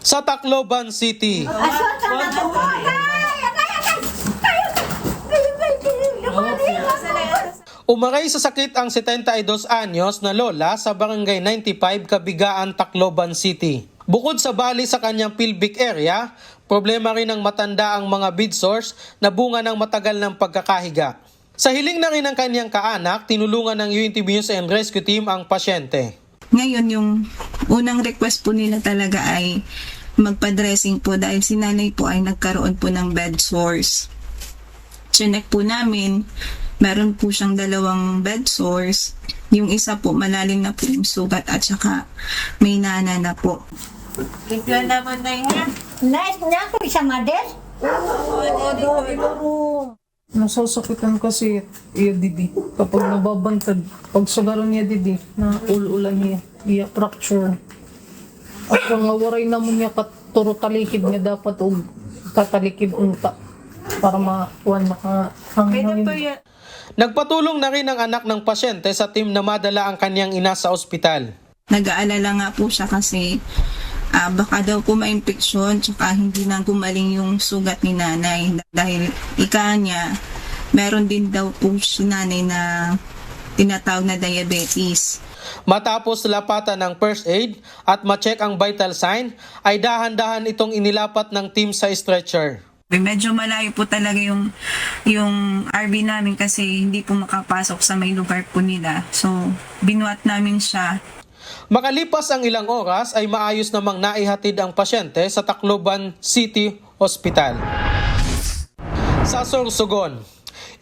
Sa Tacloban City, umaray sa sakit ang 72 anyos na lola sa Barangay 95, Kabigaan, Tacloban City. Bukod sa bali sa kanyang pelvic area, problema rin ng matanda ang mga bead sores na bunga ng matagal ng pagkakahiga. Sa hiling na rin ng kanyang kaanak, tinulungan ng UNTV News and Rescue Team ang pasyente. Ngayon, yung unang request po nila talaga ay magpa-dressing po dahil si nanay po ay nagkaroon po ng bed sores. Chinek po namin, meron po siyang 2 bed sores. Yung isa po, malalim na po yung sugat at saka may nana na po. Ito naman na yan. Nice na ako sa mother. Nasasakitan kasi iya didi. Kapag nababantad, pag sugaron niya didi, na ululan niya, iya fracture. At kung waray naman niya katuro talikid niya dapat o katalikid unta para makuhan makahangin. Nagpatulong na rin ang anak ng pasyente sa team na madala ang kanyang ina sa ospital. Nag-aalala nga po siya kasi baka daw po ma-infeksyon tsaka hindi na gumaling yung sugat ni nanay dahil ika niya meron din daw po si nanay na tinatawag na diabetes. Matapos lapatan ng first aid at ma-check ang vital sign, ay dahan-dahan itong inilapat ng team sa stretcher. Medyo malayo po talaga yung RV namin kasi hindi po makapasok sa may lugar po nila. So, binuhat namin siya. Makalipas ang ilang oras ay maayos namang naihatid ang pasyente sa Tacloban City Hospital. Sa Sorsogon,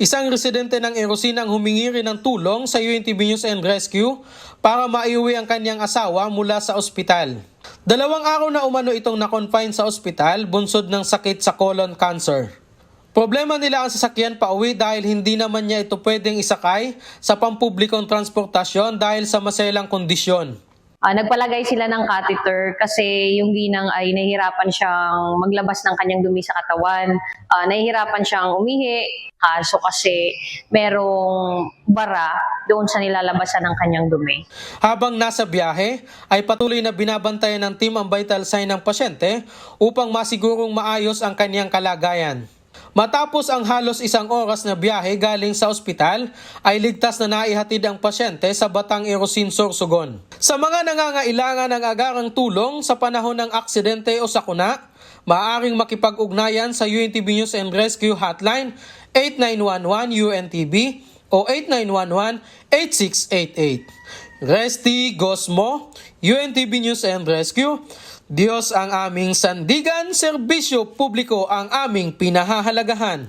isang residente ng Erosin ang humingi rin ng tulong sa UNTV News and Rescue para maiuwi ang kanyang asawa mula sa ospital. 2 araw na umano itong na-confine sa ospital bunsod ng sakit sa colon cancer. Problema nila ang sasakyan pauwi dahil hindi naman niya ito pwedeng isakay sa pampublikong transportasyon dahil sa maselang kondisyon. Nagpalagay sila ng catheter kasi yung ginang ay nahihirapan siyang maglabas ng kanyang dumi sa katawan. Nahihirapan siyang umihi, kaso kasi merong bara doon sa nilalabasan ng kanyang dumi. Habang nasa biyahe, ay patuloy na binabantayan ng team ang vital sign ng pasyente upang masigurong maayos ang kanyang kalagayan. Matapos ang halos 1 oras na biyahe galing sa ospital, ay ligtas na naihatid ang pasyente sa Batang Erosin, Sorsogon. Sa mga nangangailangan ng agarang tulong sa panahon ng aksidente o sakuna, maaaring makipag-ugnayan sa UNTV News and Rescue Hotline 8911-UNTB o 8911-8688. Resti Gosmo, UNTV News and Rescue. Diyos ang aming sandigan, serbisyo publiko ang aming pinahahalagahan.